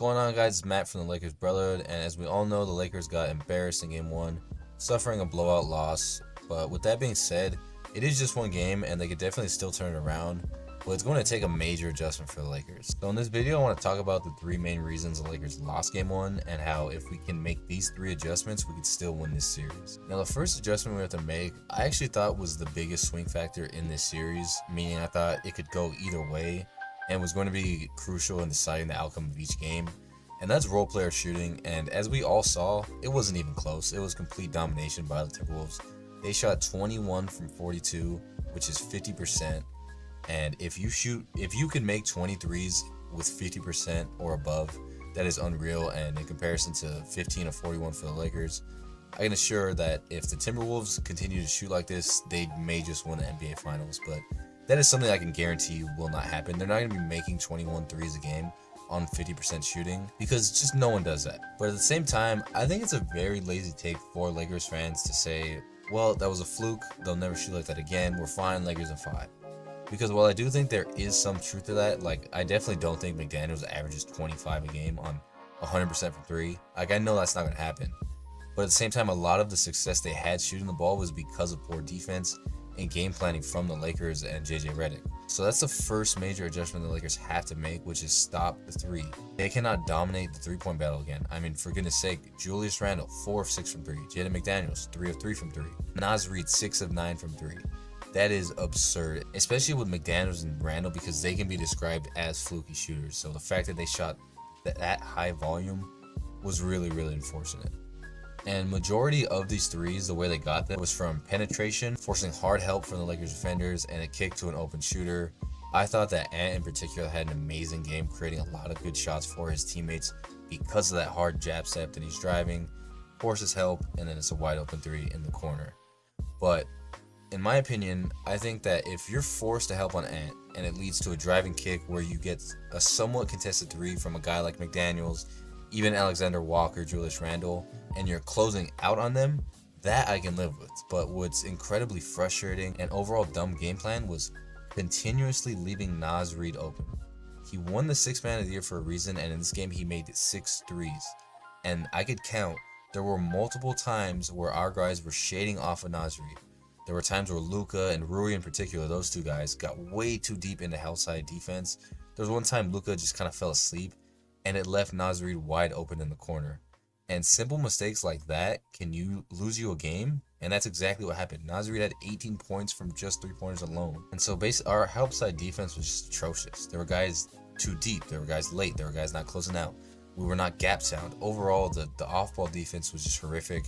going on, guys? It's Matt from the Lakers Brotherhood, and as we all know, the Lakers got embarrassed in Game 1, suffering a blowout loss. But with that being said, it is just one game, and they could definitely still turn it around, but it's going to take a major adjustment for the Lakers. So in this video, I want to talk about the three main reasons the Lakers lost Game 1, and how if we can make these three adjustments, we could still win this series. Now, the first adjustment we have to make, I actually thought was the biggest swing factor in this series, meaning I thought it could go either way, and was going to be crucial in deciding the outcome of each game, and that's role player shooting. And as we all saw, it wasn't even close. It was complete domination by the Timberwolves. They shot 21 from 42, which is 50%, and if you can make 23s with 50% or above, that is unreal. And in comparison to 15 of 41 for the Lakers, I can assure that if the Timberwolves continue to shoot like this, they may just win the NBA Finals, but that is something I can guarantee you will not happen. They're not going to be making 21 threes a game on 50% shooting, because just no one does that. But at the same time, I think it's a very lazy take for Lakers fans to say, well, that was a fluke, they'll never shoot like that again, we're fine, Lakers in 5. Because while I do think there is some truth to that, like, I definitely don't think McDaniels averages 25 a game on 100% from 3. Like, I know that's not going to happen. But at the same time, a lot of the success they had shooting the ball was because of poor defense and game planning from the Lakers and JJ Redick. So that's the first major adjustment the Lakers have to make, which is stop the 3. They cannot dominate the 3-point battle again. I mean, for goodness sake, Julius Randle 4 of 6 from 3, Jaden McDaniels 3 of 3 from 3, Naz Reid 6 of 9 from 3. That is absurd, especially with McDaniels and Randle, because they can be described as fluky shooters. So the fact that they shot that high volume was really unfortunate. And majority of these threes, the way they got them was from penetration, forcing hard help from the Lakers defenders, and a kick to an open shooter. I thought that Ant in particular had an amazing game, creating a lot of good shots for his teammates because of that hard jab step that he's driving, forces help, and then it's a wide open 3 in the corner. But in my opinion, I think that if you're forced to help on Ant and it leads to a driving kick where you get a somewhat contested 3 from a guy like McDaniels, even Alexander Walker, Julius Randle, and you're closing out on them, that I can live with. But what's incredibly frustrating and overall dumb game plan was continuously leaving Naz Reid open. He won the 6th Man of the Year for a reason, and in this game he made 6 threes. And I could count, there were multiple times where our guys were shading off of Naz Reid. There were times where Luka and Rui in particular, those two guys, got way too deep into outside defense. There was one time Luka just kind of fell asleep, and it left Naz Reid wide open in the corner. And simple mistakes like that can lose you a game, and that's exactly what happened. Naz Reid had 18 points from just 3-pointers alone. And so basically, our help side defense was just atrocious. There were guys too deep, there were guys late, there were guys not closing out. We were not gap sound. Overall, the off-ball defense was just horrific,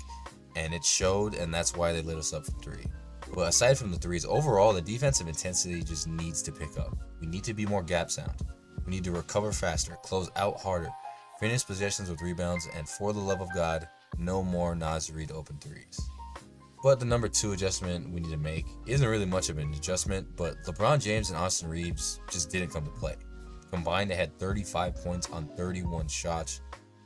and it showed, and that's why they lit us up from 3. But aside from the 3s, overall, the defensive intensity just needs to pick up. We need to be more gap sound. We need to recover faster, close out harder, finish possessions with rebounds, and for the love of God, no more Naz Reid open 3s. But the number 2 adjustment we need to make isn't really much of an adjustment, but LeBron James and Austin Reeves just didn't come to play. Combined, they had 35 points on 31 shots,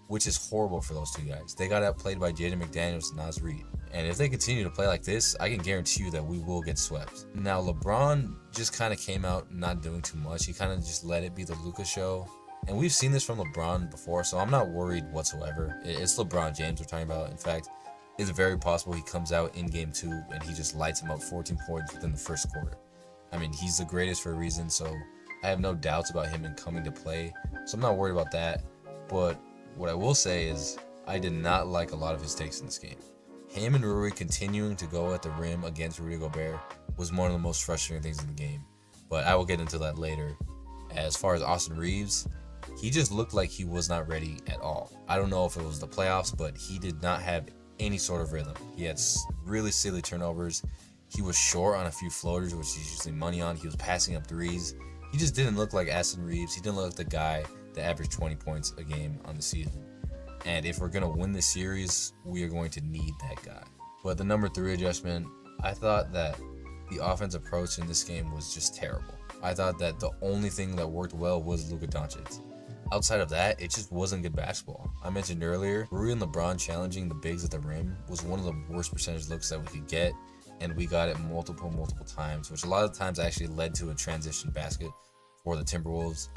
which is horrible for those two guys. They got outplayed by Jaden McDaniels and Naz Reid. And if they continue to play like this, I can guarantee you that we will get swept. Now, LeBron just kind of came out not doing too much. He kind of just let it be the Luka show. And we've seen this from LeBron before, so I'm not worried whatsoever. It's LeBron James we're talking about. In fact, it's very possible he comes out in Game 2 and he just lights him up 14 points within the first quarter. I mean, he's the greatest for a reason, so I have no doubts about him in coming to play. So I'm not worried about that. But what I will say is I did not like a lot of his takes in this game. Him and Rui continuing to go at the rim against Rudy Gobert was one of the most frustrating things in the game. But I will get into that later. As far as Austin Reeves, he just looked like he was not ready at all. I don't know if it was the playoffs, but he did not have any sort of rhythm. He had really silly turnovers. He was short on a few floaters, which he's usually money on. He was passing up 3s. He just didn't look like Austin Reeves. He didn't look like the guy that averaged 20 points a game on the season. And if we're going to win this series, we are going to need that guy. But the number 3 adjustment, I thought that the offense approach in this game was just terrible. I thought that the only thing that worked well was Luka Doncic. Outside of that, it just wasn't good basketball. I mentioned earlier, Rui and LeBron challenging the bigs at the rim was one of the worst percentage looks that we could get, and we got it multiple times, which a lot of times actually led to a transition basket for the Timberwolves.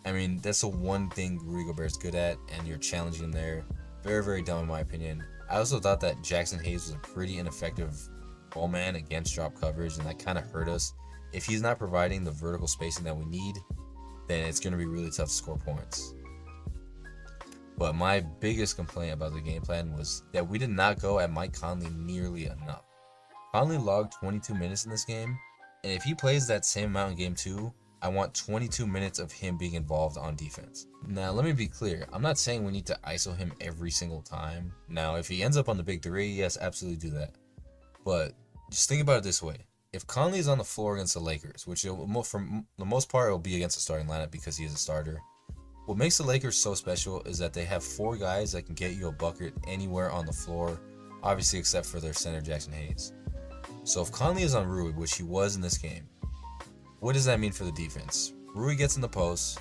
I mean, that's the one thing Rudy Gobert's good at, and you're challenging him there. Very, very dumb in my opinion. I also thought that Jackson Hayes was a pretty ineffective ball man against drop coverage, and that kind of hurt us. If he's not providing the vertical spacing that we need, then it's going to be really tough to score points. But my biggest complaint about the game plan was that we did not go at Mike Conley nearly enough. Conley logged 22 minutes in this game, and if he plays that same amount in game 2, I want 22 minutes of him being involved on defense. Now, let me be clear. I'm not saying we need to ISO him every single time. Now, if he ends up on the big 3, yes, absolutely do that. But just think about it this way. If Conley is on the floor against the Lakers, which for the most part it will be against the starting lineup because he is a starter, what makes the Lakers so special is that they have 4 guys that can get you a bucket anywhere on the floor, obviously except for their center, Jackson Hayes. So if Conley is on Rui, which he was in this game, what does that mean for the defense? Rui gets in the post,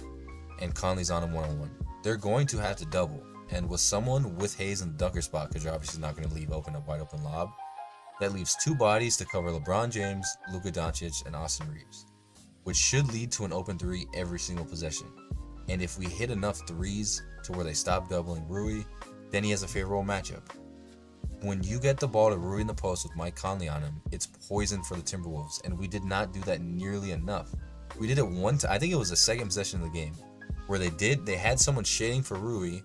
and Conley's on him one-on-one. They're going to have to double, and with someone with Hayes in the dunker spot, because you're obviously not going to leave open a wide open lob, that leaves 2 bodies to cover LeBron James, Luka Doncic, and Austin Reeves, which should lead to an open 3 every single possession. And if we hit enough threes to where they stop doubling Rui, then he has a favorable matchup. When you get the ball to Rui in the post with Mike Conley on him, it's poison for the Timberwolves, and we did not do that nearly enough. We did it one time, I think it was the second possession of the game, where they had someone shading for Rui,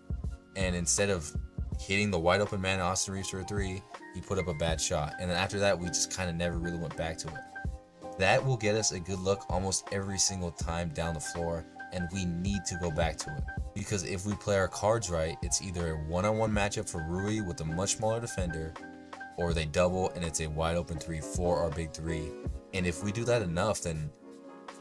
and instead of hitting the wide open man Austin Reeves for a 3, he put up a bad shot. And then after that, we just kind of never really went back to it. That will get us a good look almost every single time down the floor, and we need to go back to it. Because if we play our cards right, it's either a one-on-one matchup for Rui with a much smaller defender, or they double and it's a wide open 3 for our big 3. And if we do that enough, then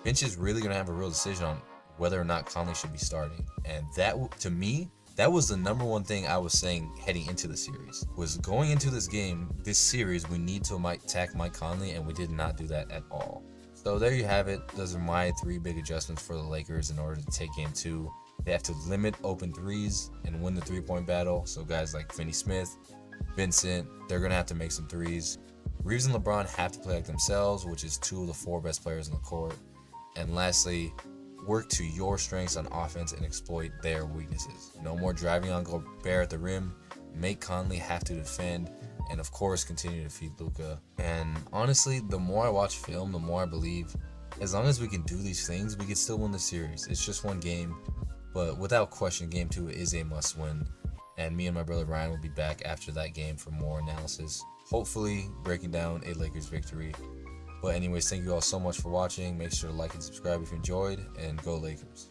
Finch is really going to have a real decision on whether or not Conley should be starting. And that, to me, that was the number one thing I was saying heading into the series. Was going into this game, this series, we need to attack Mike Conley, and we did not do that at all. So there you have it. Those are my 3 big adjustments for the Lakers in order to take game 2. They have to limit open 3s and win the 3-point battle. So guys like Finney Smith, Vincent, they're going to have to make some 3s. Reeves and LeBron have to play like themselves, which is 2 of the 4 best players on the court. And lastly, work to your strengths on offense and exploit their weaknesses. No more driving on Gobert at the rim. Make Conley have to defend. And of course, continue to feed Luka. And honestly, the more I watch film, the more I believe as long as we can do these things, we can still win the series. It's just one game. But without question, game 2 is a must-win, and me and my brother Ryan will be back after that game for more analysis, hopefully breaking down a Lakers victory. But anyways, thank you all so much for watching. Make sure to like and subscribe if you enjoyed, and go Lakers.